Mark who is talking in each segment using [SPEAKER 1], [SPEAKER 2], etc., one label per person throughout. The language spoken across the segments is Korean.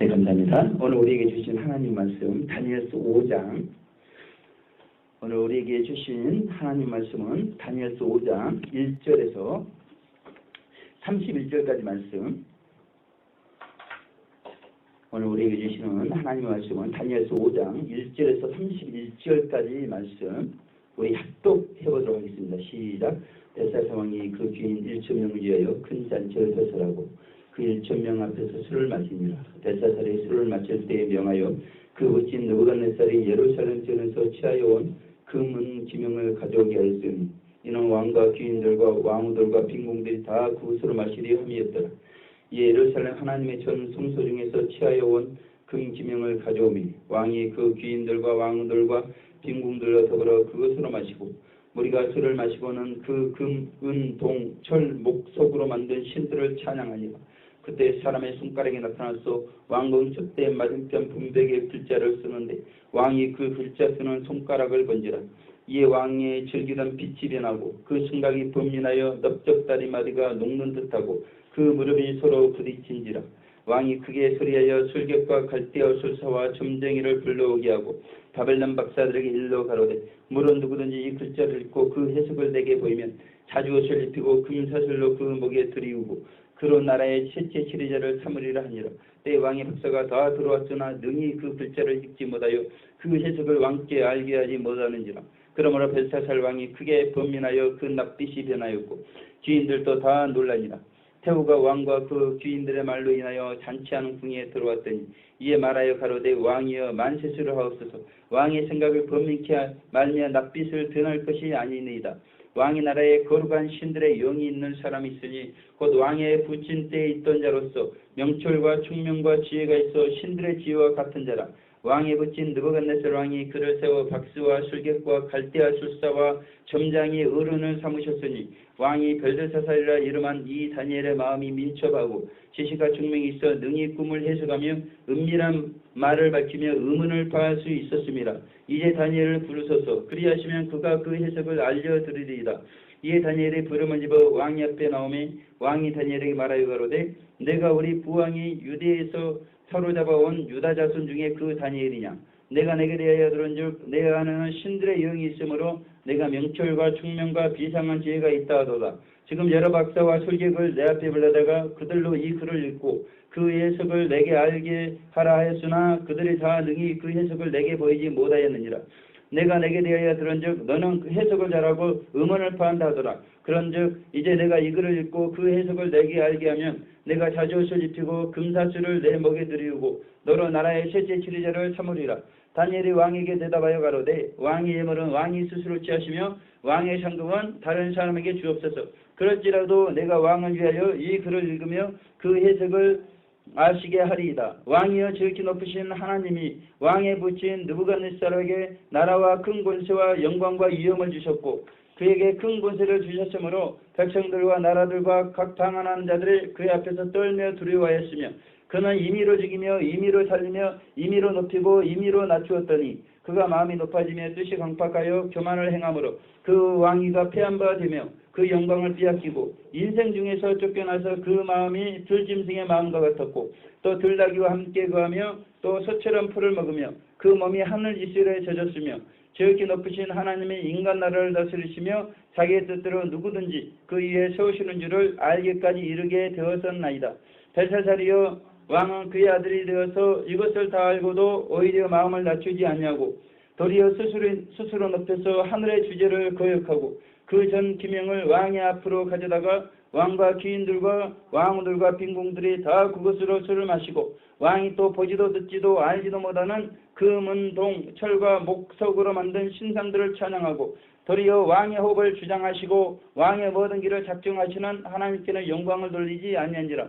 [SPEAKER 1] 네, 감사합니다. 오늘 우리에게 주신 하나님 말씀 다니엘서 5장. 오늘 우리에게 주신 하나님 말씀은 다니엘서 5장 1절에서 31절까지 말씀. 오늘 우리에게 주시는 하나님 말씀은 다니엘서 5장 1절에서 31절까지 말씀. 우리 합독해 보도록 하겠습니다. 시작. 벨사살 왕이 그 귀인 1,000명을 위하여 큰 잔치를 설설하고 그 1,000명 앞에서 술을 마시니라. 벨사살이 술을 마실 때에 명하여 그 멋진 느부갓네살이 예루살렘 전에서 취하여 온 금은 기명을 가져오게 하였으니 이는 왕과 귀인들과 왕후들과 빈궁들이 다 그것으로 마시리 함이었더라. 이 예루살렘 하나님의 전 성소 중에서 취하여 온 금 기명을 가져오니 왕이 그 귀인들과 왕후들과 빈궁들과 더불어 그것으로 마시고 우리가 술을 마시고는 그 금, 은, 동, 철, 목석으로 만든 신들을 찬양하니라. 그때 사람의 손가락이 나타나서 왕궁 숫대 맞은편 분백의 글자를 쓰는데 왕이 그 글자 쓰는 손가락을 건지라. 이에 왕의 즐기던 빛이 변하고 그 순각이 범민하여 넓적다리마디가 녹는 듯하고 그 무릎이 서로 부딪힌지라. 왕이 크게 소리하여 술객과 갈대어 술사와 점쟁이를 불러오게 하고 바벨론 박사들에게 일러 가로되 물론 누구든지 이 글자를 읽고 그 해석을 내게 보이면 자주옷을 입히고 금사슬로 그 목에 들이우고 그로 나라의 셋째 치리자를 삼으리라 하니라. 때 왕의 박사가 다 들어왔으나 능히 그 글자를 읽지 못하여 그 해석을 왕께 알게 하지 못하는지라. 그러므로 벨사살 왕이 크게 번민하여 그 낯빛이 변하였고 귀인들도 다 놀라니라. 태후가 왕과 그 귀인들의 말로 인하여 잔치하는 궁에 들어왔더니 이에 말하여 가로되 왕이여 만세수를 하옵소서. 왕의 생각을 번민케 말미암아 낯빛을 드날 것이 아니니이다. 왕의 나라에 거룩한 신들의 영이 있는 사람이 있으니 곧 왕의 부친 때에 있던 자로서 명철과 총명과 지혜가 있어 신들의 지혜와 같은 자라. 왕의 부친 느부갓네살 왕이 그를 세워 박수와 술객과 갈대아 술사와 점장이 어른을 삼으셨으니 왕이 벨드사살이라 이름한 이 다니엘의 마음이 민첩하고 지식과 총명이 있어 능히 꿈을 해석하며 은밀한 말을 밝히며 의문을 파할 수 있었습니다. 이제 다니엘을 부르소서. 그리하시면 그가 그 해석을 알려드리리이다. 이에 다니엘이 부름을 입어 왕이 앞에 나오매 왕이 다니엘에게 말하여 가로되 내가 우리 부왕이 유대에서 사로잡아온 유다 자손 중에 그 다니엘이냐. 내가 내게 대하여 들은즉 내 안에는 신들의 영이 있으므로 내가 명철과 총명과 비상한 지혜가 있다 하도다. 지금 여러 박사와 술객을 내 앞에 불러다가 그들로 이 글을 읽고 그 해석을 내게 알게 하라 하였으나 그들이 다 능히 그 해석을 내게 보이지 못하였느니라. 내가 내게 대하여 들은즉 너는 그 해석을 잘하고 음언을 파한다 하더라. 그런즉 이제 내가 이 글을 읽고 그 해석을 내게 알게 하면 내가 자주옷을 입히고 금사슬을 내 목에 들이우고 너로 나라의 셋째 치리자를 삼으리라. 다니엘이 왕에게 대답하여 가로되 왕의 예물은 왕이 스스로 취하시며 왕의 상급은 다른 사람에게 주옵소서. 그럴지라도 내가 왕을 위하여 이 글을 읽으며 그 해석을 아시게 하리이다. 왕이여 지극히 높으신 하나님이 왕의 부친 느부갓네살에게 나라와 큰 권세와 영광과 위엄을 주셨고 그에게 큰 권세를 주셨으므로 백성들과 나라들과 각 당하는 자들이 그의 앞에서 떨며 두려워하였으며 그는 임의로 죽이며 임의로 살리며 임의로 높이고 임의로 낮추었더니 그가 마음이 높아지며 뜻이 강팍하여 교만을 행함으로 그 왕위가 패한 바 되며 그 영광을 빼앗기고 인생 중에서 쫓겨나서 그 마음이 들짐승의 마음과 같았고 또 들나귀와 함께 거하며 또 소처럼 풀을 먹으며 그 몸이 하늘 이슬에 젖었으며 지극히 높으신 하나님이 인간 나라를 다스리시며 자기의 뜻대로 누구든지 그 위에 세우시는 줄을 알기까지 이르게 되었었나이다. 벨사살이여 왕은 그의 아들이 되어서 이것을 다 알고도 오히려 마음을 낮추지 아니하고 도리어 스스로 높여서 하늘의 주제를 거역하고 그 전 기명을 왕의 앞으로 가져다가 왕과 귀인들과 왕후들과 빈궁들이 다 그것으로 술을 마시고 왕이 또 보지도 듣지도 알지도 못하는 금은 동 철과 목석으로 만든 신상들을 찬양하고 도리어 왕의 호흡을 주장하시고 왕의 모든 길을 작정하시는 하나님께는 영광을 돌리지 아니한지라.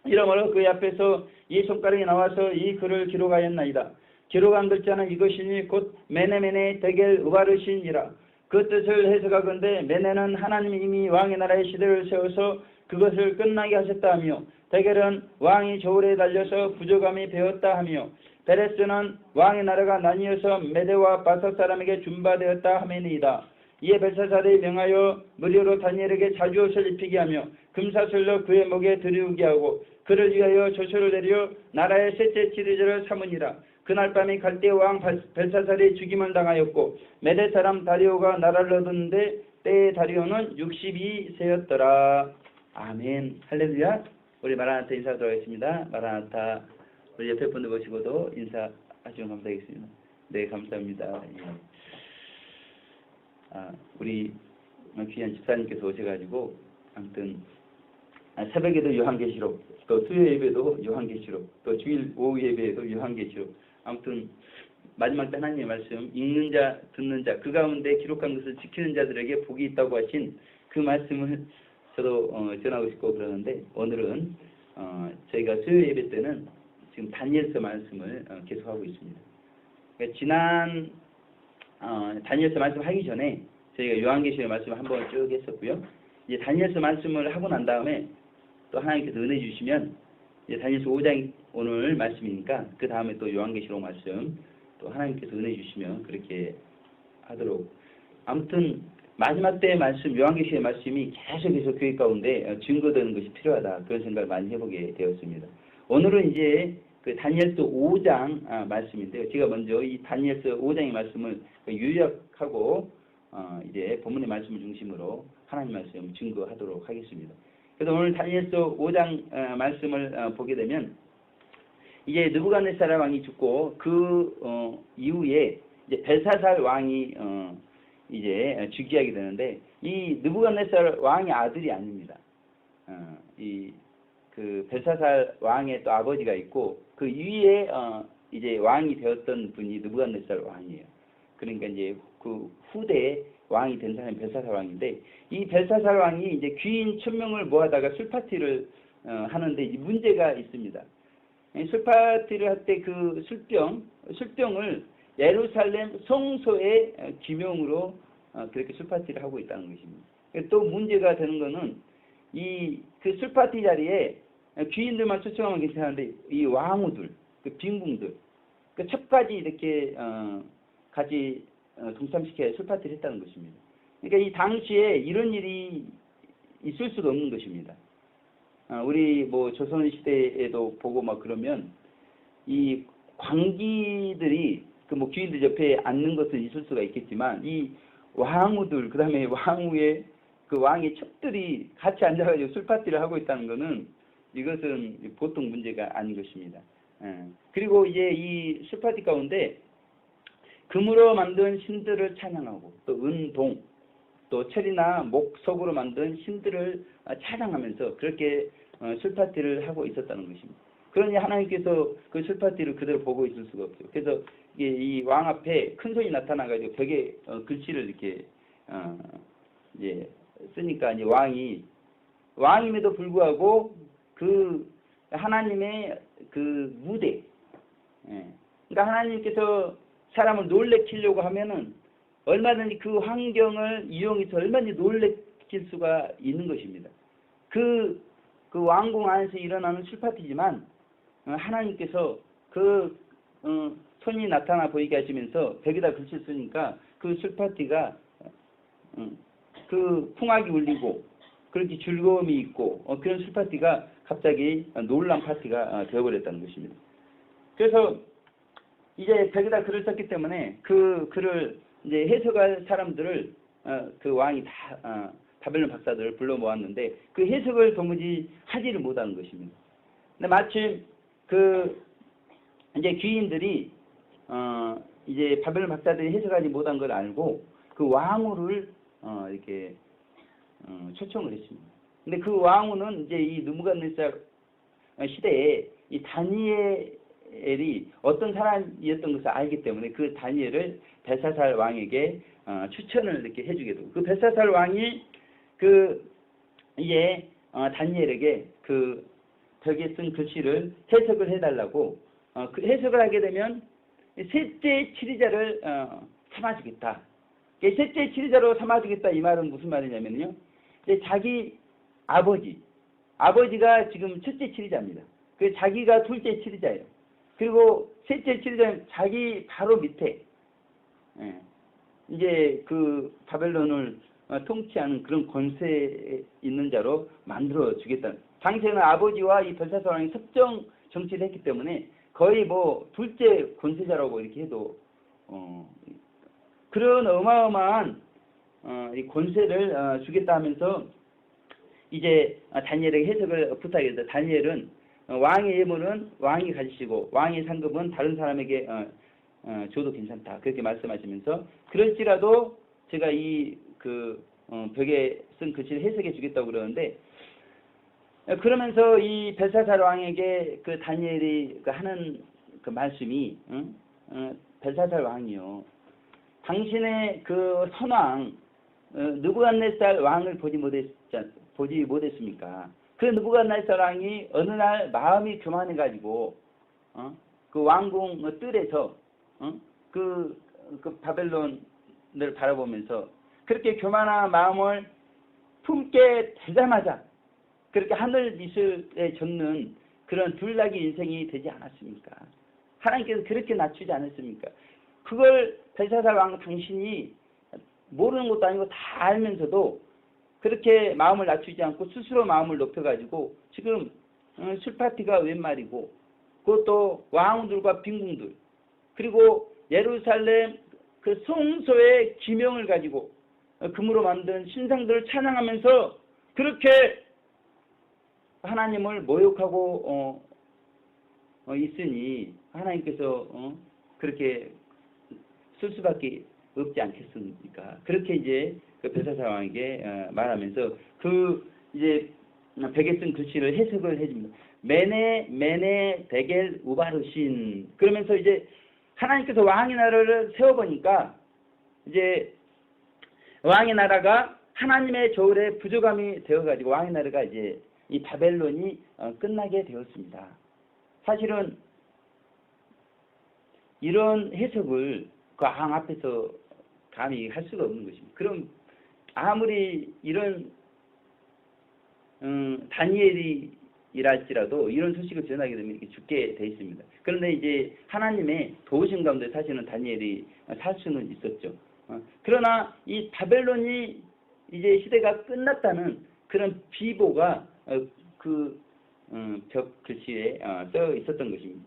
[SPEAKER 1] 이러므로 그의 앞에서 이 손가락이 나와서 이 글을 기록하였나이다. 기록한 글자는 이것이니 곧 메네메네 데겔 우바르신이라. 그 뜻을 해석하건대 메네는 하나님이 이미 왕의 나라의 시대를 세워서 그것을 끝나게 하셨다 하며 데겔은 왕이 저울에 달려서 부족함이 배었다 하며 베레스는 왕의 나라가 나뉘어서 메대와 바삭 사람에게 준바되었다 하매니이다. 이에 벨사살이 명하여 무료로 다니엘에게 자주옷을 입히게 하며 금사슬로 그의 목에 들이우게 하고 그를 위하여 조처를 내려 나라의 셋째 지도자를 삼으니라. 그날 밤에 갈대 왕 벨사살이 죽임을 당하였고 메대 사람 다리오가 나라를 얻었는데 때의 다리오는 62세였더라. 아멘. 할렐루야. 우리 마라나타 인사하도록 하겠습니다. 마라나타. 우리 옆에 분들 보시고도 인사하시면 감사하겠습니다. 네, 감사합니다. 예. 우리 귀한 집사님께서 오셔가지고 아무튼 새벽에도 요한계시록, 또 수요 예배도 요한계시록, 또 주일 오후 예배에도 요한계시록, 아무튼 마지막 때 하나님의 말씀, 읽는 자, 듣는 자, 그 가운데 기록한 것을 지키는 자들에게 복이 있다고 하신 그 말씀을 저도 전하고 싶고 그러는데, 오늘은 저희가 수요 예배 때는 지금 다니엘서 말씀을 계속하고 있습니다. 그러니까 지난 다니엘서 말씀 하기 전에 저희가 요한계시록 말씀을 한번 쭉 했었고요. 이제 다니엘서 말씀을 하고 난 다음에 또 하나님께서 은혜 주시면 이제 다니엘서 5장 오늘 말씀이니까 그 다음에 또 요한계시록 말씀 또 하나님께서 은혜 주시면 그렇게 하도록, 아무튼 마지막 때의 말씀, 요한계시록의 말씀이 계속해서 교회 가운데 증거되는 것이 필요하다, 그런 생각을 많이 해보게 되었습니다. 오늘은 이제 그 다니엘서 5장 말씀인데요. 제가 먼저 이 다니엘서 5장의 말씀을 요약하고 이제 본문의 말씀을 중심으로 하나님 말씀 증거하도록 하겠습니다. 그래서 오늘 다니엘서 5장 말씀을 보게 되면 이제 느부갓네살 왕이 죽고 그 이후에 이제 벨사살 왕이 이제 즉위하게 되는데, 이 느부갓네살 왕의 아들이 아닙니다. 이 그 벨사살 왕의 또 아버지가 있고 그 위에 이제 왕이 되었던 분이 느부갓네살 왕이에요. 그러니까 이제 그 후대에 왕이 된 사람이 벨사살 왕인데, 이 벨사살 왕이 이제 귀인 1000명을 모아다가 술파티를 하는데 이 문제가 있습니다. 술파티를 할 때 그 술병을 예루살렘 성소의 기명으로 그렇게 술파티를 하고 있다는 것입니다. 또 문제가 되는 것은 이 그 술파티 자리에 귀인들만 초청하면 괜찮은데 이 왕후들, 그 빈궁들, 그 첩까지 이렇게 같이 동참시켜야 술파티를 했다는 것입니다. 그러니까 이 당시에 이런 일이 있을 수가 없는 것입니다. 우리 뭐 조선시대에도 보고 막 그러면 이 광기들이 그 뭐 귀인들 옆에 앉는 것은 있을 수가 있겠지만 이 왕후들, 그 다음에 왕후의 그 왕의 첩들이 같이 앉아가지고 술파티를 하고 있다는 것은 이것은 보통 문제가 아닌 것입니다. 그리고 이제 이 술파티 가운데 금으로 만든 신들을 찬양하고 또 은동, 또 철이나 목석으로 만든 신들을 찬양하면서 그렇게 술파티를 하고 있었다는 것입니다. 그러니 하나님께서 그 술파티를 그대로 보고 있을 수가 없어요. 그래서 이 왕 앞에 큰 손이 나타나가지고 벽에 글씨를 이렇게 이제 쓰니까 이제 왕임에도 불구하고 그 하나님의 그 무대, 그러니까 하나님께서 사람을 놀래키려고 하면은 얼마든지 그 환경을 이용해서 얼마든지 놀래킬 수가 있는 것입니다. 그 왕궁 안에서 일어나는 술파티지만 하나님께서 그 손이 나타나 보이게 하시면서 벽에다 글씨를 쓰니까 그 술파티가 그 풍악이 울리고 그렇게 즐거움이 있고 그런 술파티가 갑자기 놀란 파티가 되어버렸다는 것입니다. 그래서 이제 벽에다 글을 썼기 때문에 그 글을 이제 해석할 사람들을 그 왕이 다 바벨론 박사들을 불러 모았는데 그 해석을 도무지 하지를 못하는 것입니다. 근데 마침 그 이제 귀인들이 이제 바벨론 박사들이 해석하지 못한 걸 알고 그 왕후를 이렇게 초청을 했습니다. 근데 그 왕후는 이제 이 느부갓네살 시대에 이 다니엘이 어떤 사람이었던 것을 알기 때문에 그 다니엘을 벨사살 왕에게 추천을 이렇게 해주게 되고, 그 벨사살 왕이 그 이제 다니엘에게 그 벽에 쓴 글씨를 해석을 해달라고 그 해석을 하게 되면 셋째 치리자를 삼아주겠다. 셋째 치리자로 삼아주겠다, 이 말은 무슨 말이냐면요, 자기 아버지가 지금 첫째 치리자입니다. 그 자기가 둘째 치리자예요. 그리고 셋째 치리자는 자기 바로 밑에 이제 그 바벨론을 통치하는 그런 권세 있는 자로 만들어 주겠다. 당시에는 아버지와 이 벨사살 왕이 섭정 정치를 했기 때문에 거의 뭐 둘째 권세자라고 이렇게 해도 그런 어마어마한 이 권세를 주겠다 하면서 이제 다니엘에게 해석을 부탁했다. 다니엘은 왕의 예물은 왕이 가지시고 왕의 상급은 다른 사람에게 줘도 괜찮다. 그렇게 말씀하시면서 그럴지라도 제가 이 벽에 쓴 글씨를 해석해 주겠다고 그러는데 그러면서 이 벨사살 왕에게 그 다니엘이 하는 그 말씀이 벨사살 왕이요. 당신의 그 선왕 느부갓네살 왕을 보지 못했습니까? 그 느부갓네살 왕이 어느 날 마음이 교만해 가지고 그 왕궁 뜰에서 그 바벨론을 바라보면서 그렇게 교만한 마음을 품게 되자마자 그렇게 하늘 미술에 적는 그런 둘락이 인생이 되지 않았습니까? 하나님께서 그렇게 낮추지 않았습니까? 그걸 벨사살 왕 당신이 모르는 것도 아니고 다 알면서도 그렇게 마음을 낮추지 않고 스스로 마음을 높여가지고 지금 술파티가 웬 말이고 그것도 왕들과 빈궁들 그리고 예루살렘 그 성소의 기명을 가지고 금으로 만든 신상들을 찬양하면서 그렇게 하나님을 모욕하고 있으니 하나님께서 그렇게 쓸 수밖에 없지 않겠습니까? 그렇게 이제 그 벨사살 왕에게 말하면서 그 이제 벽에 쓴 글씨를 해석을 해줍니다. 메네 데겔 우바르신 그러면서 이제 하나님께서 왕의 나라를 세워보니까 이제 왕의 나라가 하나님의 저울에 부족함이 되어가지고 왕의 나라가 이제 이 바벨론이 끝나게 되었습니다. 사실은 이런 해석을 그 왕 앞에서 감히 할 수가 없는 것입니다. 그럼 아무리 이런 다니엘이랄지라도 이런 소식을 전하게 되면 이렇게 죽게 돼 있습니다. 그런데 이제 하나님의 도우신 가운데 사실은 다니엘이 살 수는 있었죠. 그러나 이 바벨론이 이제 시대가 끝났다는 그런 비보가 벽 글씨에 써 있었던 것입니다.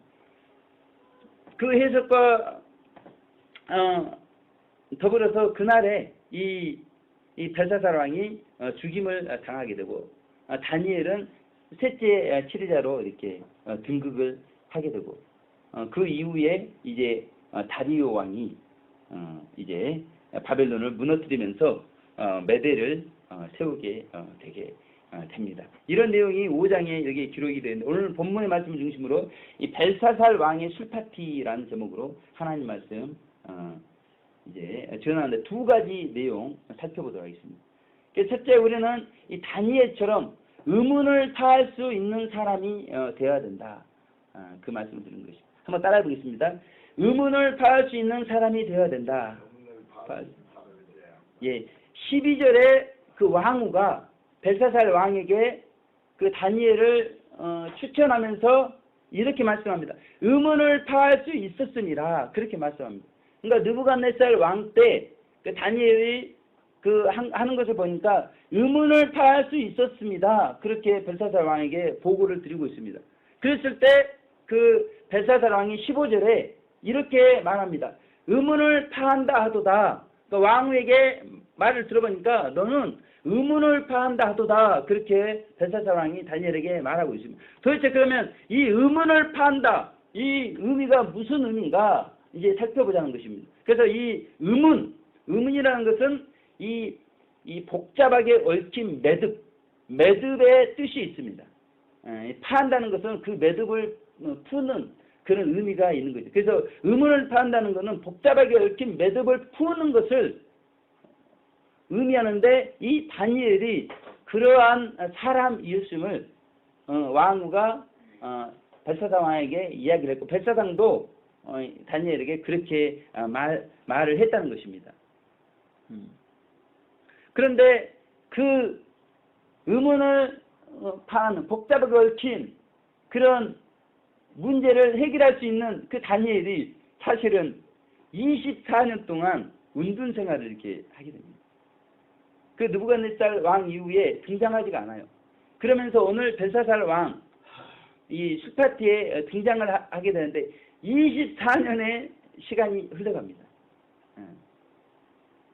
[SPEAKER 1] 그 해석과 더불어서 그날에 이 벨사살 왕이 죽임을 당하게 되고 다니엘은 셋째 치리자로 이렇게 등극을 하게 되고 그 이후에 이제 다리오 왕이 이제 바벨론을 무너뜨리면서 메대를 세우게 되게 됩니다. 이런 내용이 5장에 여기 기록이 되는데 오늘 본문의 말씀을 중심으로 이 벨사살 왕의 술파티라는 제목으로 하나님 말씀 이제 전하는데 두 가지 내용 살펴보도록 하겠습니다. 첫째 우리는 이 다니엘처럼 의문을 타할 수 있는 사람이 되어야 된다. 그 말씀을 드리는 것입니다. 한번 따라해 보겠습니다. 의문을 타할 수 있는 사람이 되어야 된다. 예, 12절에 그 왕후가 벨사살 왕에게 그 다니엘을 추천하면서 이렇게 말씀합니다. 의문을 타할 수 있었으니라 그렇게 말씀합니다. 그러니까 느부갓네살 왕 때 그 다니엘이 하는 것을 보니까 의문을 타할 수 있었습니다. 그렇게 벨사살 왕에게 보고를 드리고 있습니다. 그랬을 때 그 벨사살 왕이 15절에 이렇게 말합니다. 의문을 파한다 하도다. 그러니까 왕후에게 말을 들어보니까 너는 의문을 파한다 하도다. 그렇게 벨사살 왕이 다니엘에게 말하고 있습니다. 도대체 그러면 이 의문을 파한다. 이 의미가 무슨 의미인가 이제 살펴보자는 것입니다. 그래서 이 의문이라는 것은 이 복잡하게 얽힌 매듭의 뜻이 있습니다. 파한다는 것은 그 매듭을 푸는 그런 의미가 있는 거죠. 그래서 의문을 파한다는 것은 복잡하게 얽힌 매듭을 푸는 것을 의미하는데 이 다니엘이 그러한 사람이었음을 왕후가 벨사살 왕에게 이야기를 했고 벨사살도 다니엘에게 그렇게 말을 했다는 것입니다. 그런데 그 의문을 파는 복잡하게 얽힌 그런 문제를 해결할 수 있는 그 다니엘이 사실은 24년 동안 운둔 생활을 이렇게 하게 됩니다. 그 느부갓네살 왕 이후에 등장하지가 않아요. 그러면서 오늘 벨사살 왕 이 술파티에 등장을 하게 되는데 24년의 시간이 흘러갑니다.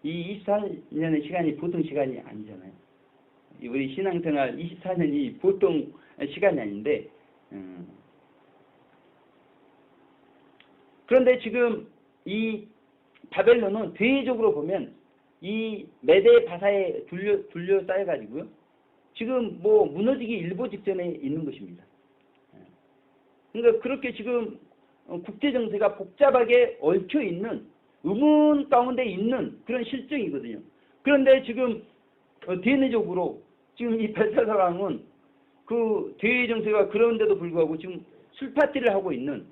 [SPEAKER 1] 이 24년의 시간이 보통 시간이 아니잖아요. 우리 신앙생활 24년이 보통 시간이 아닌데 그런데 지금 이 바벨론은 대외적으로 보면 이 메대 바사에 둘러싸여 가지고요. 지금 뭐 무너지기 일보 직전에 있는 것입니다. 그러니까 그렇게 지금 국제 정세가 복잡하게 얽혀 있는 의문 가운데 있는 그런 실정이거든요. 그런데 지금 대내적으로 지금 이 벨사살 왕은 그 대외 정세가 그런데도 불구하고 지금 술 파티를 하고 있는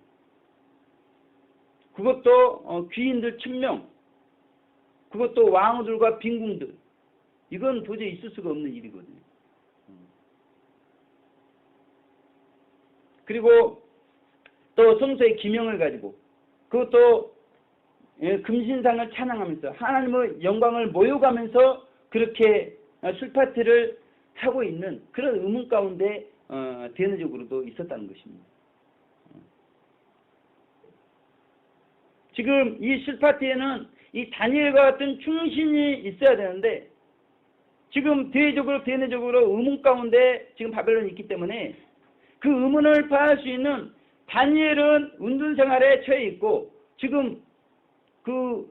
[SPEAKER 1] 그것도 귀인들 1000명 그것도 왕후들과 빈궁들 이건 도저히 있을 수가 없는 일이거든요. 그리고 또 성소의 기명을 가지고 그것도 금신상을 찬양하면서 하나님의 영광을 모여가면서 그렇게 술파티를 하고 있는 그런 의문 가운데 대내적으로도 있었다는 것입니다. 지금 이 술파티에는 이 다니엘과 같은 충신이 있어야 되는데 지금 대내적으로 의문 가운데 지금 바벨론이 있기 때문에 그 의문을 파할 수 있는 다니엘은 운둔 생활에 처해 있고 지금 그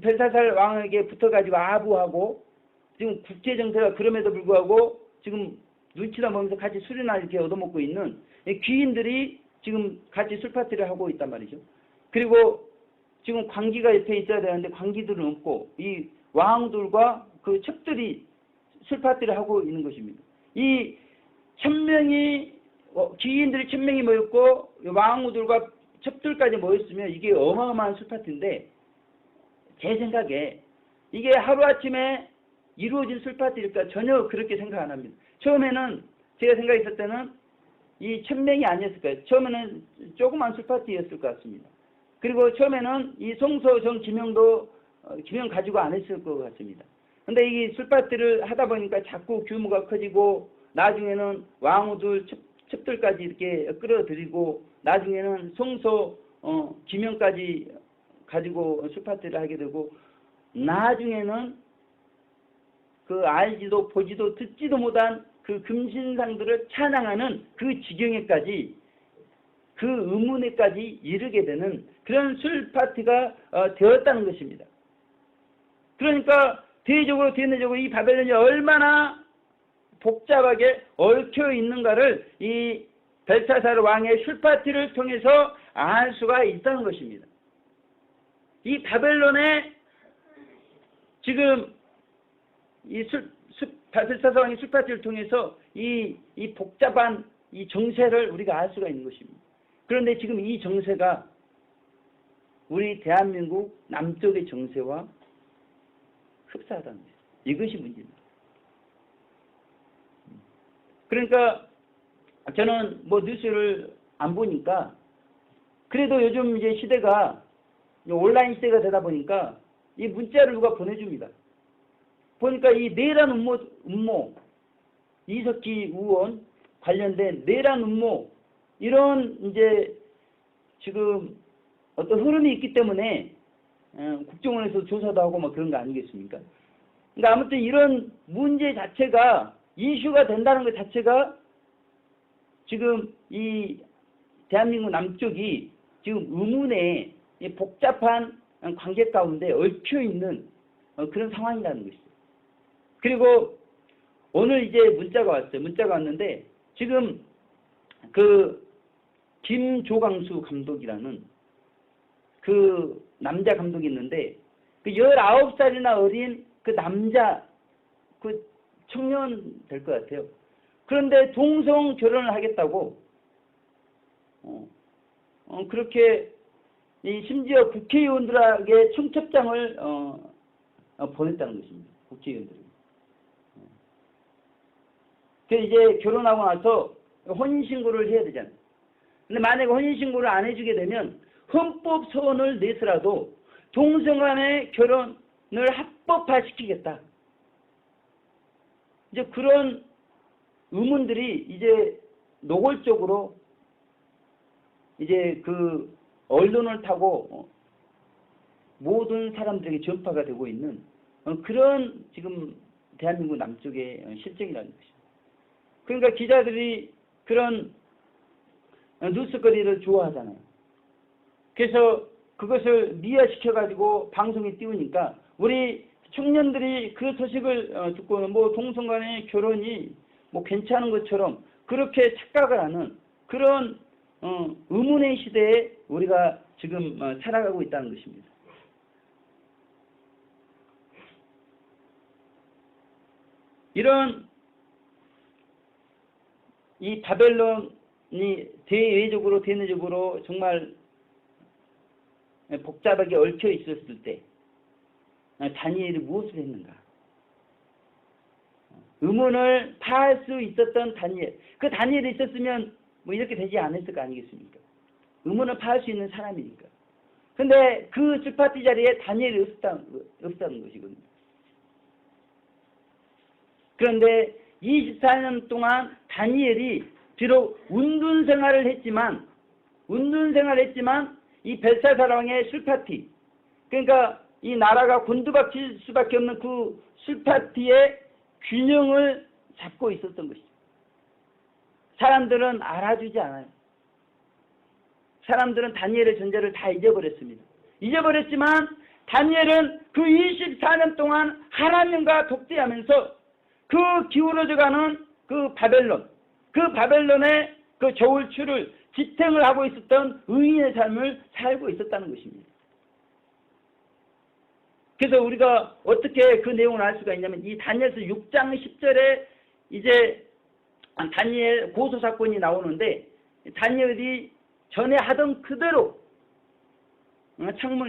[SPEAKER 1] 벨사살 왕에게 붙어가지고 아부하고 지금 국제 정세가 그럼에도 불구하고 지금 눈치나 보면서 같이 술이나 이렇게 얻어먹고 있는 귀인들이 지금 같이 술 파티를 하고 있단 말이죠. 그리고 지금 관기가 옆에 있어야 되는데 관기들은 없고 이 왕들과 그 첩들이 술 파티를 하고 있는 것입니다. 이 1000명이 귀인들이 1000명이 모였고 왕후들과 첩들까지 모였으면 이게 어마어마한 술 파티인데 제 생각에 이게 하루아침에 이루어진 술 파티일까 전혀 그렇게 생각 안 합니다. 처음에는 제가 생각했을 때는 이 1000명이 아니었을 거예요. 처음에는 조그만 술 파티였을 것 같습니다. 그리고 처음에는 이 송소 정 기명도 기명 가지고 안 했을 것 같습니다. 근데 이 술 파티를 하다 보니까 자꾸 규모가 커지고 나중에는 왕후들 첩들까지 이렇게 끌어들이고 나중에는 송소 기명까지 가지고 술 파티를 하게 되고 나중에는 그 알지도 보지도 듣지도 못한 그 금신상들을 찬양하는 그 지경에까지 그 의문에까지 이르게 되는 그런 술 파티가 되었다는 것입니다. 그러니까 대내적으로 이 바벨론이 얼마나 복잡하게 얽혀 있는가를 이 벨사살 왕의 술 파티를 통해서 알 수가 있다는 것입니다. 이 바벨론의 지금 이 벨사살 왕의 술 파티를 통해서 이 복잡한 이 정세를 우리가 알 수가 있는 것입니다. 그런데 지금 이 정세가 우리 대한민국 남쪽의 정세와 흡사하다는 거예요. 이것이 문제입니다. 그러니까 저는 뭐 뉴스를 안 보니까 그래도 요즘 이제 시대가 온라인 시대가 되다 보니까 이 문자를 누가 보내줍니다. 보니까 이 내란 음모 이석기 의원 관련된 내란 음모 이런 이제 지금 어떤 흐름이 있기 때문에 국정원에서 조사도 하고 막 그런 거 아니겠습니까? 그러니까 아무튼 이런 문제 자체가 이슈가 된다는 것 자체가 지금 이 대한민국 남쪽이 지금 의문의 복잡한 관계 가운데 얽혀 있는 그런 상황이라는 것이죠. 그리고 오늘 이제 문자가 왔어요. 문자가 왔는데 지금 그 김조광수 감독이라는 그 남자 감독이 있는데 그 19살이나 어린 그 남자 그 청년 될 것 같아요. 그런데 동성 결혼을 하겠다고 그렇게 심지어 국회의원들에게 청첩장을 보냈다는 것입니다. 국회의원들에게. 그래서 이제 결혼하고 나서 혼인신고를 해야 되잖아요. 근데 만약에 혼인신고를 안 해주게 되면 헌법 소원을 내서라도 동성 간의 결혼을 합법화시키겠다. 이제 그런 의문들이 이제 노골적으로 이제 그 언론을 타고 모든 사람들에게 전파가 되고 있는 그런 지금 대한민국 남쪽의 실정이라는 것입니다. 그러니까 기자들이 그런 뉴스거리를 좋아하잖아요. 그래서 그것을 미화시켜가지고 방송에 띄우니까 우리 청년들이 그 소식을 듣고는 뭐 동성간의 결혼이 뭐 괜찮은 것처럼 그렇게 착각을 하는 그런 의문의 시대에 우리가 지금 살아가고 있다는 것입니다. 이런 이 바벨론이 대외적으로 대내적으로 정말 복잡하게 얽혀 있었을 때 다니엘이 무엇을 했는가? 의문을 파할 수 있었던 다니엘. 그 다니엘이 있었으면 뭐 이렇게 되지 않았을 거 아니겠습니까? 의문을 파할 수 있는 사람이니까. 근데 그 술파티 자리에 다니엘이 없다는 것이거든요. 그런데 24년 동안 다니엘이 비록 운둔 생활을 했지만 이 벨사살 왕의 술파티, 그러니까 이 나라가 곤두박질 수밖에 없는 그 술파티의 균형을 잡고 있었던 것이죠. 사람들은 알아주지 않아요. 사람들은 다니엘의 존재를 다 잊어버렸습니다. 잊어버렸지만 다니엘은 그 24년 동안 하나님과 독대하면서 그 기울어져가는 그 바벨론의 그 저울추를 지탱을 하고 있었던 의인의 삶을 살고 있었다는 것입니다. 그래서 우리가 어떻게 그 내용을 알 수가 있냐면 이 다니엘서 6장 10절에 이제 다니엘 고소 사건이 나오는데 다니엘이 전에 하던 그대로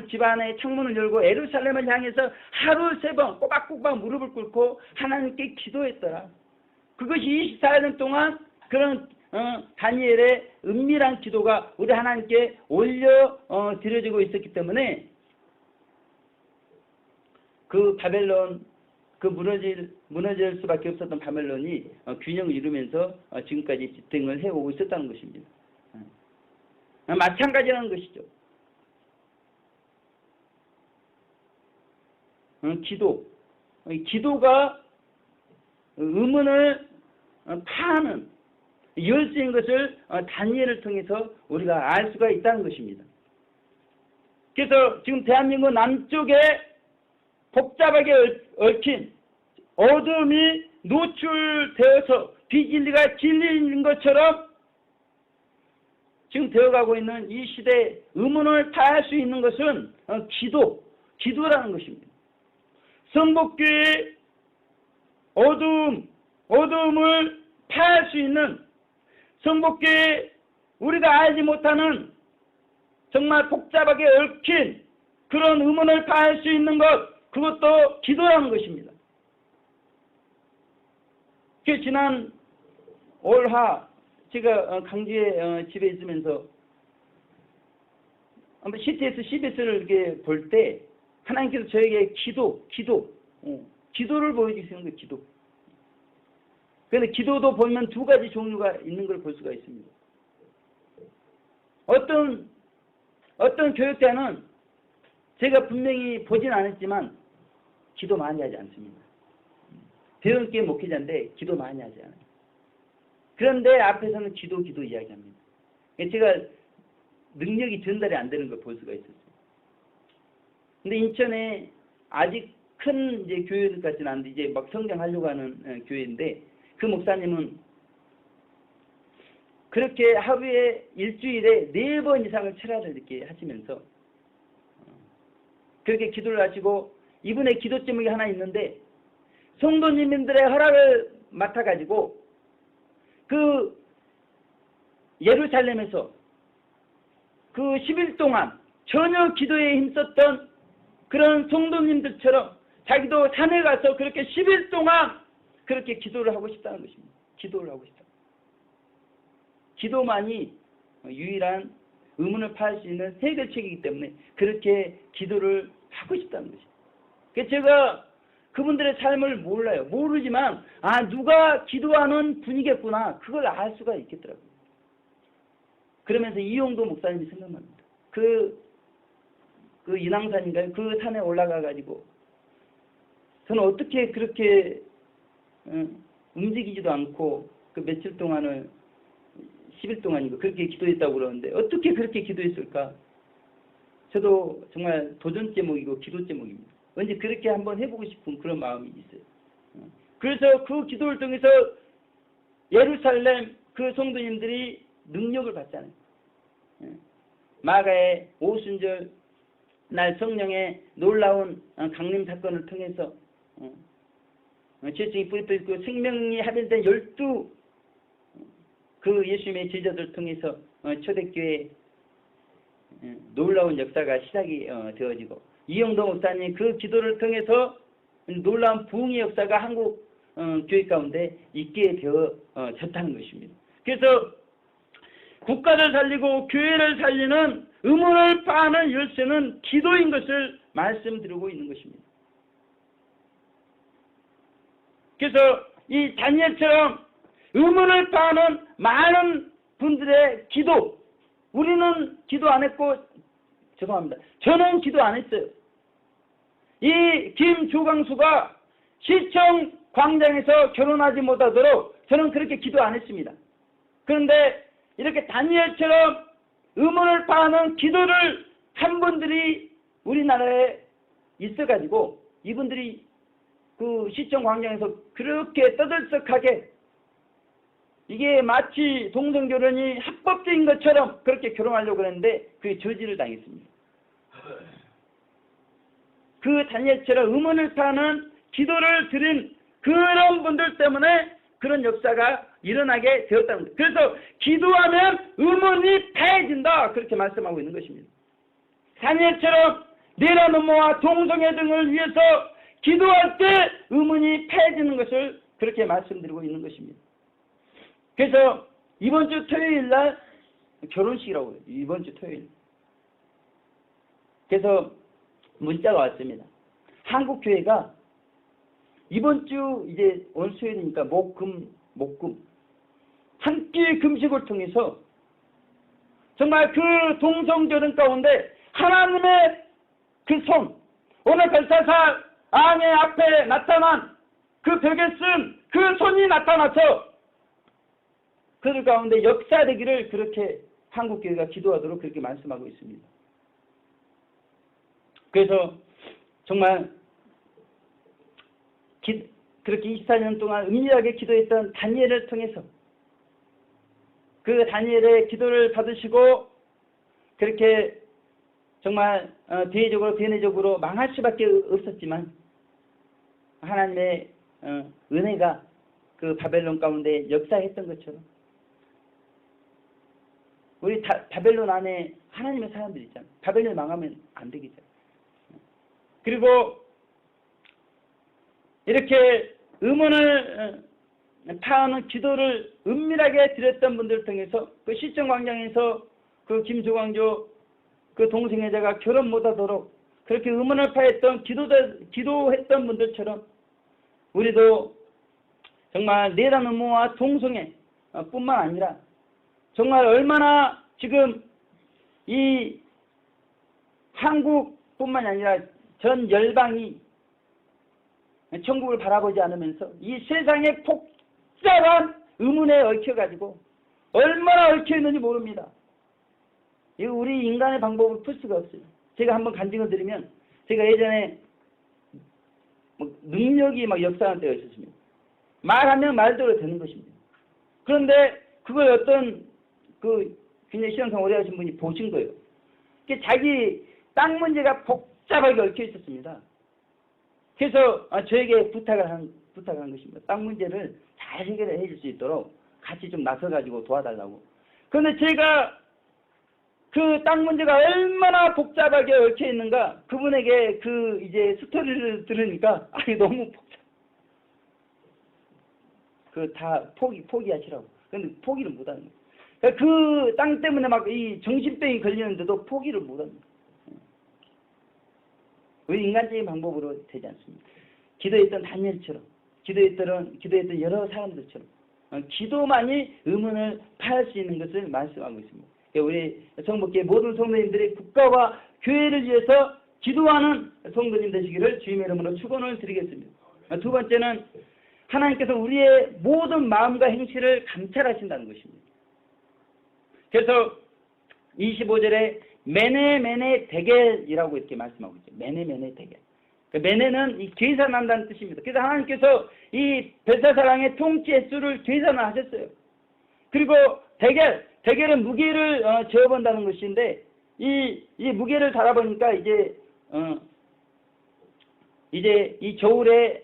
[SPEAKER 1] 집 안에 창문을 열고 예루살렘을 향해서 하루 3번 꼬박꼬박 무릎을 꿇고 하나님께 기도했더라. 그것이 24년 동안 그런 다니엘의 은밀한 기도가 우리 하나님께 올려 드려지고 있었기 때문에 그 바벨론, 그 무너질 수밖에 없었던 바벨론이 균형을 이루면서 지금까지 지탱을 해오고 있었다는 것입니다. 마찬가지라는 것이죠. 기도가 의문을 파하는 열쇠인 것을 다니엘을 통해서 우리가 알 수가 있다는 것입니다. 그래서 지금 대한민국 남쪽에 복잡하게 얽힌 어둠이 노출되어서 비진리가 진리인 것처럼 지금 되어가고 있는 이 시대에 의문을 파할 수 있는 것은 기도라는 것입니다. 성복교의 어두움을 파할 수 있는 성복교의 우리가 알지 못하는 정말 복잡하게 얽힌 그런 의문을 파할 수 있는 것, 그것도 기도라는 것입니다. 지난 올하 제가 강주에 집에 있으면서 한번 CTS, CBS를 이렇게 볼 때 하나님께서 저에게 기도를 보여주시는 거예요. 기도. 그런데 기도도 보면 2가지 종류가 있는 걸 볼 수가 있습니다. 어떤 교육자는 제가 분명히 보진 않았지만 기도 많이 하지 않습니다. 대형교회 목회자인데 기도 많이 하지 않아요. 그런데 앞에서는 기도 이야기합니다. 제가 능력이 전달이 안 되는 걸 볼 수가 있었어요. 근데 인천에 아직 큰 이제 교회 같지는 않은데 이제 막 성장하려고 하는 교회인데 그 목사님은 그렇게 하루에 일주일에 4번 이상을 철야를 이렇게 하시면서 그렇게 기도를 하시고 이분의 기도 제목이 하나 있는데 성도님들의 허락을 맡아가지고 그 예루살렘에서 그 10일 동안 전혀 기도에 힘썼던 그런 성도님들처럼 자기도 산에 가서 그렇게 10일 동안 그렇게 기도를 하고 싶다는 것입니다. 기도를 하고 싶다. 기도만이 유일한 의문을 파할 수 있는 해결책이기 때문에 그렇게 기도를 하고 싶다는 것입니다. 그래서 제가 그분들의 삶을 몰라요. 모르지만 누가 기도하는 분이겠구나. 그걸 알 수가 있겠더라고요. 그러면서 이용도 목사님이 생각납니다. 그 인왕산인가요? 그 산에 올라가가지고 저는 어떻게 그렇게 움직이지도 않고 그 며칠 동안을 10일 동안이고 그렇게 기도했다고 그러는데 어떻게 그렇게 기도했을까? 저도 정말 도전 제목이고 기도 제목입니다. 왠지 그렇게 한번 해보고 싶은 그런 마음이 있어요. 그래서 그 기도를 통해서 예루살렘 그 성도님들이 능력을 받잖아요. 마가의 오순절 날 성령의 놀라운 강림 사건을 통해서 죄증이 뿌리 있고 생명이 합일된 12 그 예수님의 제자들 통해서 초대교회 놀라운 역사가 시작이 되어지고 이영도 목사님 그 기도를 통해서 놀라운 부흥의 역사가 한국 교회 가운데 있게 되어졌다는 것입니다. 그래서 국가를 살리고 교회를 살리는 의문을 파는 열쇠는 기도인 것을 말씀드리고 있는 것입니다. 그래서 이 다니엘처럼 의문을 파는 많은 분들의 기도, 우리는 기도 안 했고, 죄송합니다. 저는 기도 안 했어요. 이 김조광수가 시청 광장에서 결혼하지 못하도록 저는 그렇게 기도 안 했습니다. 그런데 이렇게 다니엘처럼 의문을 파는 기도를 한 분들이 우리나라에 있어가지고 이분들이 그 시청 광장에서 그렇게 떠들썩하게 이게 마치 동성결혼이 합법적인 것처럼 그렇게 결혼하려고 했는데 그게 저지를 당했습니다. 그 다니엘처럼 의문을 파는 기도를 드린 그런 분들 때문에 그런 역사가 일어나게 되었다는 거예요. 그래서 기도하면 의문이 패해진다 그렇게 말씀하고 있는 것입니다. 다니엘처럼 내라노모와 동성애 등을 위해서 기도할 때 의문이 패해지는 것을 그렇게 말씀드리고 있는 것입니다. 그래서 이번 주 토요일 날 결혼식이라고 해요. 이번 주 토요일. 그래서 문자가 왔습니다. 한국교회가 이번 주 이제 오늘 수요일이니까 목금 한 끼 금식을 통해서 정말 그 동성결혼 가운데 하나님의 그 손, 오늘 벨사살 왕의 앞에 나타난 그 벽에 쓴 그 손이 나타나서 그들 가운데 역사되기를 그렇게 한국교회가 기도하도록 그렇게 말씀하고 있습니다. 그래서 정말 그렇게 24년 동안 은밀하게 기도했던 다니엘을 통해서 그 다니엘의 기도를 받으시고 그렇게 정말 대내적으로 망할 수밖에 없었지만 하나님의 은혜가 그 바벨론 가운데 역사했던 것처럼 우리 바벨론 안에 하나님의 사람들이 있잖아요. 바벨론 망하면 안 되겠죠. 그리고 이렇게 의문을 파하는 기도를 은밀하게 드렸던 분들을 통해서 그 시청광장에서 그 김조광조 그 동성애자가 결혼 못하도록 그렇게 의문을 파했던 기도했던 분들처럼 우리도 정말 내란 음모와 동성애 뿐만 아니라 정말 얼마나 지금 이 한국뿐만 아니라 전 열방이 천국을 바라보지 않으면서 이 세상에 복잡한 의문에 얽혀가지고 얼마나 얽혀있는지 모릅니다. 이거 우리 인간의 방법을 풀 수가 없어요. 제가 한번 간증을 드리면 제가 예전에 능력이 역사한 때가 있었습니다. 말하면 말대로 되는 것입니다. 그런데 그걸 어떤 굉장히 신앙생활 오래 하신 분이 보신 거예요. 자기 땅 문제가 복잡하게 얽혀 있었습니다. 그래서 저에게 부탁을 한 것입니다. 땅 문제를 잘 해결해 줄 수 있도록 같이 좀 나서가지고 도와달라고. 그런데 제가 그 땅 문제가 얼마나 복잡하게 얽혀 있는가 그분에게 이제 스토리를 들으니까 너무 복잡. 다 포기하시라고. 근데 포기를 못 하는 거예요. 그 땅 때문에 이 정신병이 걸리는데도 포기를 못 합니다. 우리 인간적인 방법으로 되지 않습니다. 기도했던 다니엘처럼, 기도했던 여러 사람들처럼 기도만이 의문을 파할 수 있는 것을 말씀하고 있습니다. 우리 성목계 모든 성도님들이 국가와 교회를 위해서 기도하는 성도님 되시기를 주님의 이름으로 축원을 드리겠습니다. 두 번째는 하나님께서 우리의 모든 마음과 행실을 감찰하신다는 것입니다. 그래서 25절에 메네메네 데겔이라고 이렇게 말씀하고 있죠. 메네메네 데겔. 메네는 이 계산한다는 뜻입니다. 그래서 하나님께서 이 벨사살 왕의 통치 횟수를 계산을 하셨어요. 그리고 데겔은 무게를 재어본다는 것인데 이 무게를 달아보니까 이제 이 저울에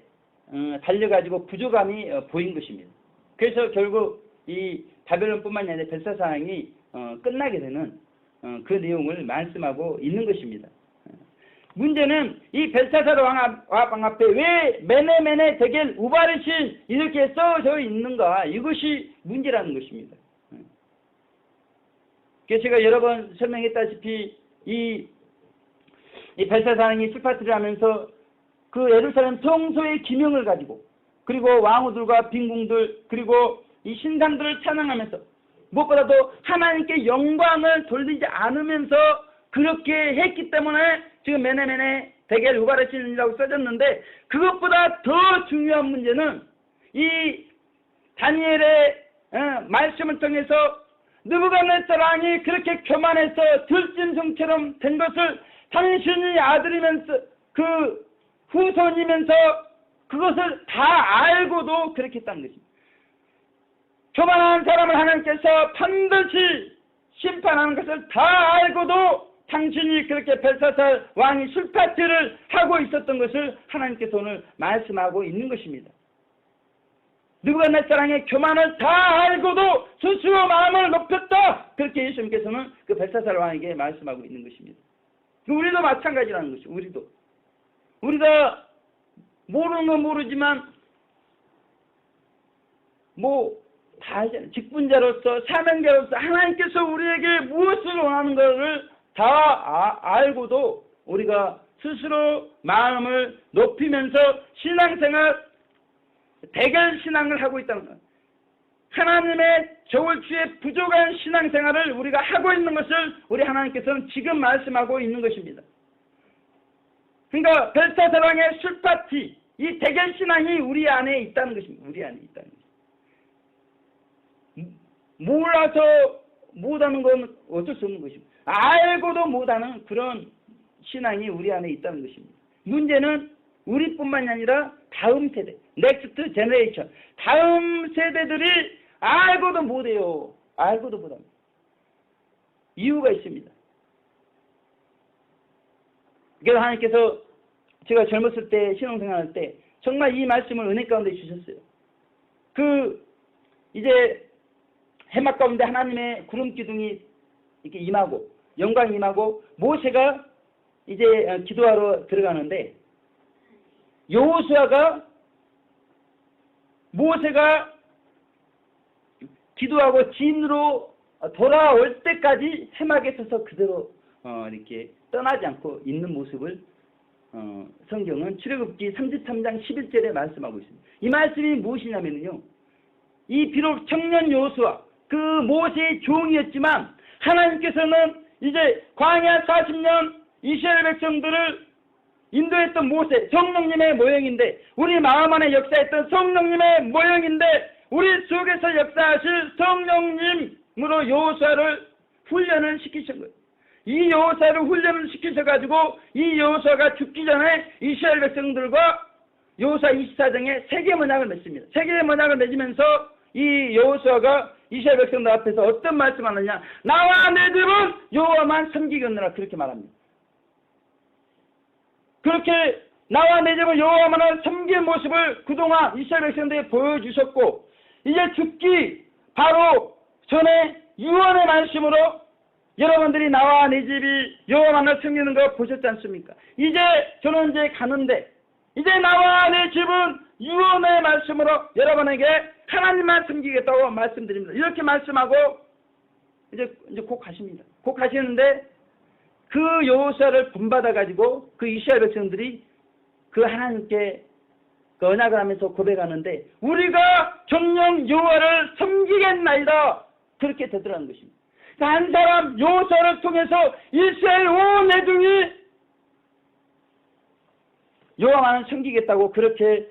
[SPEAKER 1] 달려가지고 부족함이 보인 것입니다. 그래서 결국 이 바벨론뿐만 아니라 벨사살 왕이 끝나게 되는 그 내용을 말씀하고 있는 것입니다. 문제는 이 벨사살 왕 앞에 왜 메네메네 데겔 우바르신 이렇게 써져 있는가, 이것이 문제라는 것입니다. 그래서 제가 여러 번 설명했다시피 이 벨사살 왕이 술파티를 하면서 그 예루살렘 성소의 기명을 가지고, 그리고 왕후들과 빈궁들, 그리고 이 신상들을 찬양하면서 무엇보다도 하나님께 영광을 돌리지 않으면서 그렇게 했기 때문에 지금 메네메네 데겔 우바르신이라고 써졌는데, 그것보다 더 중요한 문제는 이 다니엘의 말씀을 통해서 느부갓네살 왕이 그렇게 교만해서 들짐승처럼 된 것을 당신이 아들이면서 그 후손이면서 그것을 다 알고도 그렇게 했다는 것입니다. 교만한 사람을 하나님께서 반드시 심판하는 것을 다 알고도 당신이 그렇게 벨사살 왕이 술파티를 하고 있었던 것을 하나님께서 오늘 말씀하고 있는 것입니다. 느부갓네살 왕의 교만을 다 알고도 스스로 마음을 높였다, 그렇게 예수님께서는 그 벨사살 왕에게 말씀하고 있는 것입니다. 우리도 마찬가지라는 것이죠. 우리가 모르는 건 모르지만 다 알잖아요. 직분자로서 사명자로서 하나님께서 우리에게 무엇을 원하는 것을 다 알고도 우리가 스스로 마음을 높이면서 신앙생활, 대결 신앙을 하고 있다는 것. 하나님의 저울추에 부족한 신앙생활을 우리가 하고 있는 것을 우리 하나님께서는 지금 말씀하고 있는 것입니다. 그러니까 벨사살 왕의 술파티, 이 대결 신앙이 우리 안에 있다는 것입니다. 우리 안에 있다는 것입니다. 몰라서 못하는 건 어쩔 수 없는 것입니다. 알고도 못하는 그런 신앙이 우리 안에 있다는 것입니다. 문제는 우리뿐만이 아니라 다음 세대, 넥스트 제너레이션, 다음 세대들이 알고도 못해요. 알고도 못합니다. 이유가 있습니다. 그래서 하나님께서 제가 젊었을 때, 신앙생활할 때 정말 이 말씀을 은혜 가운데 주셨어요. 이제 해막 가운데 하나님의 구름 기둥이 이렇게 임하고, 영광이 임하고, 모세가 이제 기도하러 들어가는데, 모세가 기도하고 진으로 돌아올 때까지 해막에 서서 그대로 이렇게 떠나지 않고 있는 모습을 성경은 출애굽기 33장 11절에 말씀하고 있습니다. 이 말씀이 무엇이냐면요, 이 비록 청년 여호수아 그 모세의 종이었지만 하나님께서는 이제 광야 40년 이스라엘 백성들을 인도했던 모세, 성령님의 모형인데, 우리 마음 안에 역사했던 성령님의 모형인데, 우리 속에서 역사하실 성령님으로 여호수아를 훈련을 시키신 거예요. 이 여호수아를 훈련을 시키셔가지고 이 여호수아가 죽기 전에 이스라엘 백성들과 여호수아 24장에 세계의 언약을 맺습니다. 세계의 언약을 맺으면서 이 여호수아가 이스라엘 백성들 앞에서 어떤 말씀을 하느냐, 나와 내 집은 여호와만 섬기겠느라, 그렇게 말합니다. 그렇게 나와 내 집은 여호와만을 섬기는 모습을 그동안 이스라엘 백성들에게 보여주셨고, 이제 죽기 바로 전에 유언의 말씀으로 여러분들이 나와 내 집이 여호와만을 섬기는 거 보셨지 않습니까? 이제 저는 이제 가는데, 이제 나와 내 집은 유언의 말씀으로 여러분에게 하나님만 섬기겠다고 말씀드립니다. 이렇게 말씀하고 이제 곧 가십니다. 곧 가시는데, 그 여호수아를 본받아 가지고 그 이스라엘 백성들이 그 하나님께 그 언약을 하면서 고백하는데 우리가 정령 여호와를 섬기겠나이다. 그렇게 되더라는 것입니다. 한 사람 요소를 통해서 이스라엘 온 애중이 여호와만 섬기겠다고 그렇게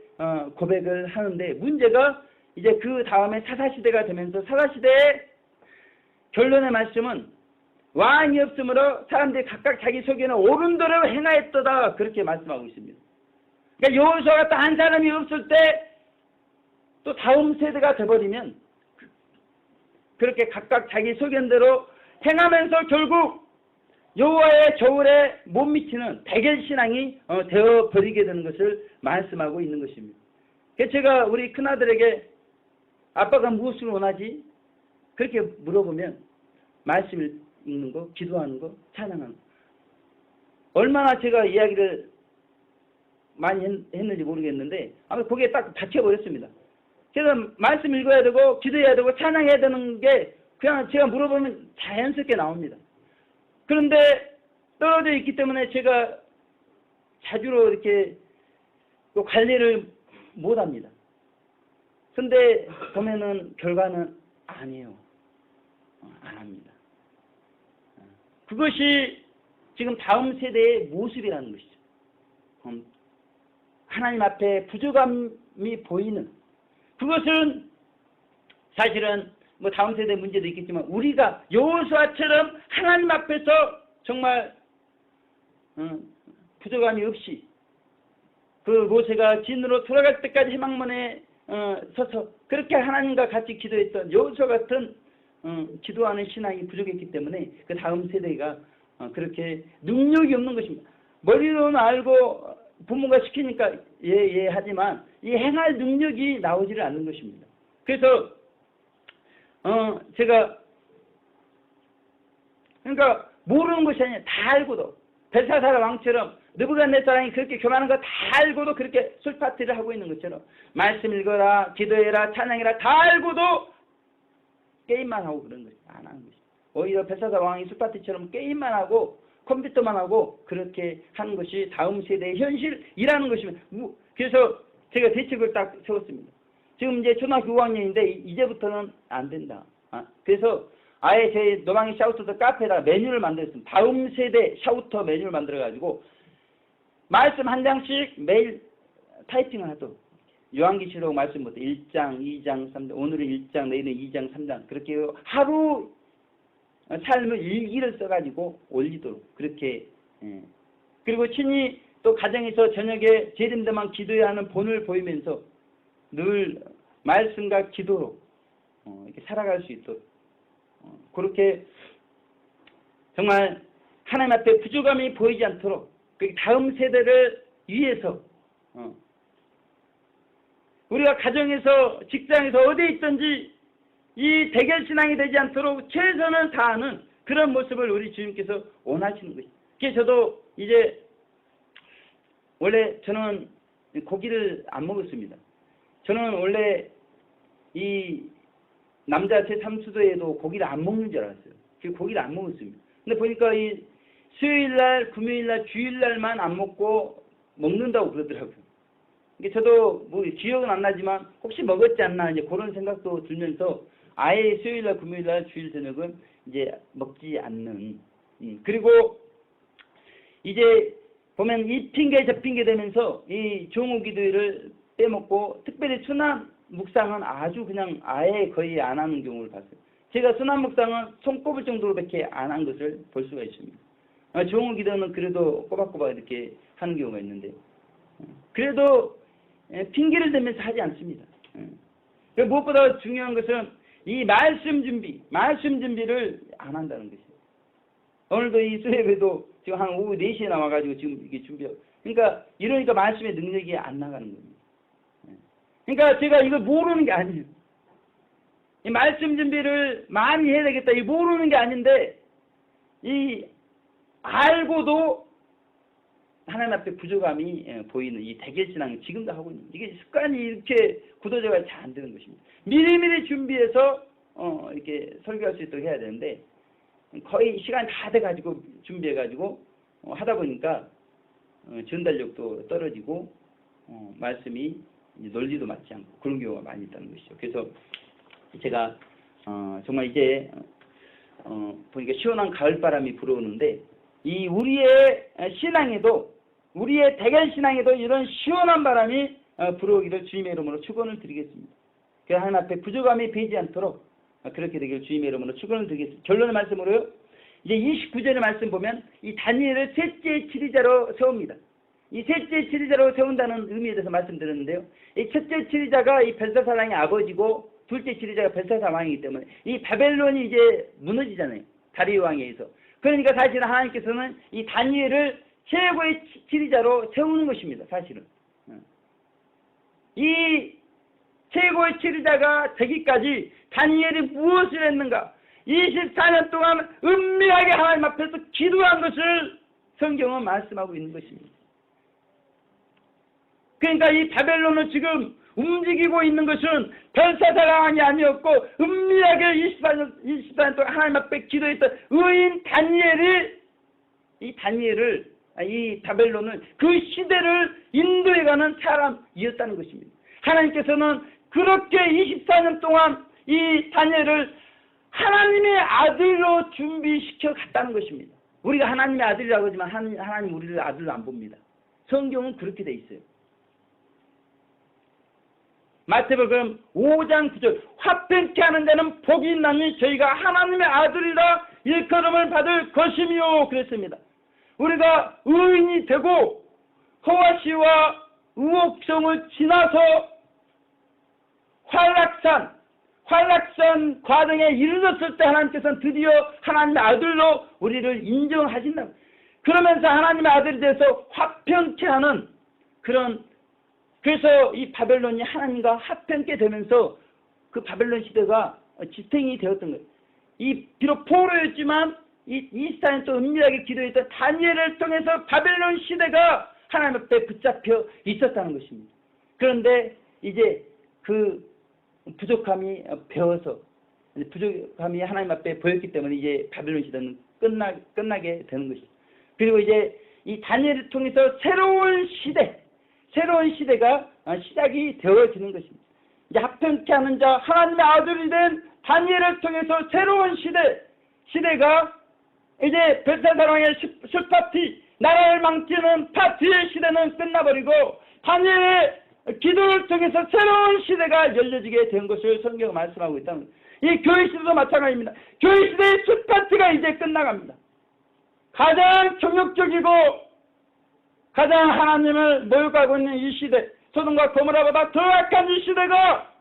[SPEAKER 1] 고백을 하는데, 문제가 이제 그 다음에 사사시대가 되면서 사사시대의 결론의 말씀은 왕이 없으므로 사람들이 각각 자기 속에는 옳은 대로 행하였도다 그렇게 말씀하고 있습니다. 그러니까 여호수아 같은 한 사람이 없을 때 또 다음 세대가 되어버리면 그렇게 각각 자기 소견대로 행하면서 결국 여호와의 저울에 못 미치는 대결신앙이 되어버리게 되는 것을 말씀하고 있는 것입니다. 그래서 제가 우리 큰아들에게 아빠가 무엇을 원하지? 그렇게 물어보면 말씀을 읽는 거, 기도하는 거, 찬양하는 거. 얼마나 제가 이야기를 많이 했는지 모르겠는데 아마 거기에 딱 닫혀버렸습니다. 그래서 말씀 읽어야 되고 기도해야 되고 찬양해야 되는 게 그냥 제가 물어보면 자연스럽게 나옵니다. 그런데 떨어져 있기 때문에 제가 자주로 이렇게 또 관리를 못합니다. 근데 보면은 결과는 아니에요. 안 합니다. 그것이 지금 다음 세대의 모습이라는 것이죠. 하나님 앞에 부족함이 보이는, 그것은 사실은 뭐 다음 세대 문제도 있겠지만 우리가 여호수아처럼 하나님 앞에서 정말 부족함이 없이 그 모세가 진으로 돌아갈 때까지 희망문에 서서 그렇게 하나님과 같이 기도했던 여호수아 같은 기도하는 신앙이 부족했기 때문에 그 다음 세대가 그렇게 능력이 없는 것입니다. 머리로는 알고 부모가 시키니까 예 하지만 이 행할 능력이 나오지를 않는 것입니다. 그래서 제가 그러니까 모르는 것이 아니라 다 알고도 벨사살 왕처럼 느부갓네살이 그렇게 교만한 거 다 알고도 그렇게 술파티를 하고 있는 것처럼 말씀 읽어라, 기도해라, 찬양해라 다 알고도 게임만 하고 그런 것이 안 하는 것이. 오히려 벨사살 왕이 술파티처럼 게임만 하고 컴퓨터만 하고 그렇게 하는 것이 다음 세대의 현실이라는 것입니다. 그래서 제가 대책을 딱 세웠습니다. 지금 이제 초등학교 5학년인데 이제부터는 안 된다. 그래서 아예 제 노망이 샤우터도 카페에다가 메뉴를 만들었습니다. 다음 세대 샤우터 메뉴를 만들어가지고 말씀 한 장씩 매일 타이핑을 하도록. 요한계시록 말씀부터 1장, 2장, 3장, 오늘은 1장, 내일은 2장, 3장 그렇게 하루 삶을 일기를 써가지고 올리도록 그렇게. 그리고 친히 또 가정에서 저녁에 재림대만 기도해야 하는 본을 보이면서 늘 말씀과 기도로 이렇게 살아갈 수 있도록 그렇게 정말 하나님 앞에 부족함이 보이지 않도록 다음 세대를 위해서 우리가 가정에서 직장에서 어디에 있든지 이 대결신앙이 되지 않도록 최선을 다하는 그런 모습을 우리 주님께서 원하시는 것이죠. 그래서 저도 이제 원래 저는 고기를 안 먹었습니다. 저는 원래 이 남자 제3수도에도 고기를 안 먹는 줄 알았어요. 그 고기를 안 먹었습니다. 근데 보니까 이 수요일날, 금요일날, 주일날만 안 먹고 먹는다고 그러더라고요. 저도 뭐 기억은 안 나지만 혹시 먹었지 않나 이제 그런 생각도 들면서 아예 수요일날, 금요일날, 주일 저녁은 이제 먹지 않는. 그리고 이제 보면 이 핑계 저 핑계 되면서 이 종우기도회를 빼먹고 특별히 순환 묵상은 아주 그냥 아예 거의 안 하는 경우를 봤어요. 제가 순환 묵상은 손꼽을 정도로밖에 안 한 것을 볼 수가 있습니다. 종우기도는 그래도 꼬박꼬박 이렇게 하는 경우가 있는데 그래도 핑계를 대면서 하지 않습니다. 무엇보다 중요한 것은 이 말씀 준비를 안 한다는 것이에요. 오늘도 이 수협에도 지금 한 오후 4시에 나와가지고 지금 이게 준비하고. 그러니까 이러니까 말씀의 능력이 안 나가는 겁니다. 그러니까 제가 이걸 모르는 게 아니에요. 이 말씀 준비를 많이 해야 되겠다. 이 모르는 게 아닌데 이 알고도 하나님 앞에 부족함이 보이는 이 대결신앙을 지금도 하고 있는 이게 습관이 이렇게 굳어져가 잘 안 되는 것입니다. 미리미리 준비해서 이렇게 설교할 수 있도록 해야 되는데 거의 시간이 다 돼가지고 준비해가지고 하다 보니까 전달력도 떨어지고 말씀이 논리도 맞지 않고 그런 경우가 많이 있다는 것이죠. 그래서 제가 정말 이제 보니까 시원한 가을바람이 불어오는데 이 우리의 신앙에도 우리의 대결 신앙에도 이런 시원한 바람이 불어오기를 주님의 이름으로 축원을 드리겠습니다. 그 하나님 앞에 부족함이 배지 않도록 그렇게 되길 주님의 이름으로 축원을 드리겠습니다. 결론의 말씀으로요. 이제 29절의 말씀 보면 이 다니엘을 셋째 치리자로 세웁니다. 이 셋째 치리자로 세운다는 의미에 대해서 말씀드렸는데요. 이 첫째 치리자가 이 벨사살 왕의 아버지고 둘째 치리자가 벨사살 왕이기 때문에 이 바벨론이 이제 무너지잖아요. 다리오 왕에 의해서. 그러니까 사실은 하나님께서는 이 다니엘을 최고의 치리자로 세우는 것입니다. 사실은. 이 최고의 치리자가 되기까지 다니엘이 무엇을 했는가? 24년 동안 은밀하게 하나님 앞에서 기도한 것을 성경은 말씀하고 있는 것입니다. 그러니까 이 바벨론을 지금 움직이고 있는 것은 벨사살 왕이 아니었고 은밀하게 24년 동안 하나님 앞에 기도했던 의인 다니엘을 이 바벨론을 그 시대를 인도해가는 사람이었다는 것입니다. 하나님께서는 그렇게 24년 동안 이 다니엘을 하나님의 아들로 준비시켜 갔다는 것입니다. 우리가 하나님의 아들이라고 하지만 하나님 우리를 아들로 안 봅니다. 성경은 그렇게 돼 있어요. 마태복음 5장 9절 화평케 하는 데는 복이 있나니 저희가 하나님의 아들이라 일컬음을 받을 것이며 그랬습니다. 우리가 의인이 되고 허와시와 우옥성을 지나서 환락산 과정에 이르렀을 때 하나님께서는 드디어 하나님의 아들로 우리를 인정하신다. 그러면서 하나님의 아들이 돼서 화평케 하는 그래서 이 바벨론이 하나님과 화평케 되면서 그 바벨론 시대가 지탱이 되었던 거예요. 비록 포로였지만 이 24년 또 은밀하게 기도했던 다니엘을 통해서 바벨론 시대가 하나님 앞에 붙잡혀 있었다는 것입니다. 그런데 이제 그 부족함이 하나님 앞에 보였기 때문에 이제 바벨론 시대는 끝나게 되는 것입니다. 그리고 이제 이 다니엘을 통해서 새로운 시대가 시작이 되어지는 것입니다. 이제 화평케 하는 자 하나님의 아들이 된 다니엘을 통해서 새로운 시대가 이제 벨사살 왕의 술파티 나라를 망치는 파티의 시대는 끝나버리고 다니엘의 기도를 통해서 새로운 시대가 열려지게 된 것을 성경은 말씀하고 있다는 거예요. 이 교회 시대도 마찬가지입니다. 교회 시대의 술파티가 이제 끝나갑니다. 가장 정욕적이고 가장 하나님을 모욕하고 있는 이 시대, 소돔과 고모라보다 더 악한 이 시대가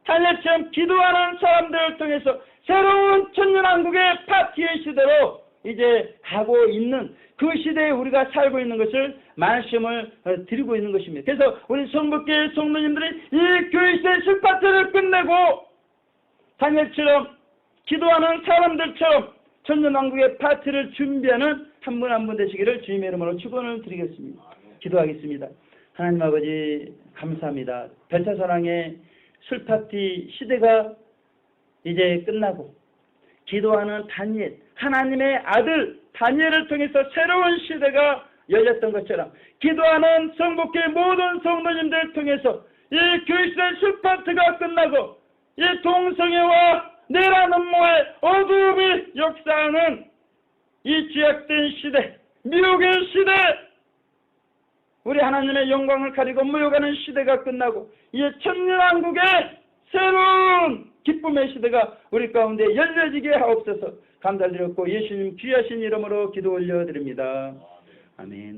[SPEAKER 1] 다니엘처럼 기도하는 사람들을 통해서 새로운 천년왕국의 파티의 시대로 이제 가고 있는 그 시대에 우리가 살고 있는 것을 말씀을 드리고 있는 것입니다. 그래서 우리 성북교회 성도님들이 이 교회 시대의 술파티를 끝내고 다니엘처럼 기도하는 사람들처럼 천년왕국의 파티를 준비하는 한 분 한 분 되시기를 주님의 이름으로 축원을 드리겠습니다. 기도하겠습니다. 하나님 아버지 감사합니다. 벨사살 왕의 술파티 시대가 이제 끝나고 기도하는 다니엘, 하나님의 아들 다니엘을 통해서 새로운 시대가 열렸던 것처럼 기도하는 성북교회 모든 성도님들을 통해서 이 교회시대의 술파티가 끝나고 이 동성애와 내란 음모의 어둠이 역사하는 이 죄악된 시대, 미혹의 시대, 우리 하나님의 영광을 가리고 모여가는 시대가 끝나고 이 천년왕국의 새로운 기쁨의 시대가 우리 가운데 열려지게 하옵소서. 감사드렸고 예수님 귀하신 이름으로 기도 올려드립니다. 아멘.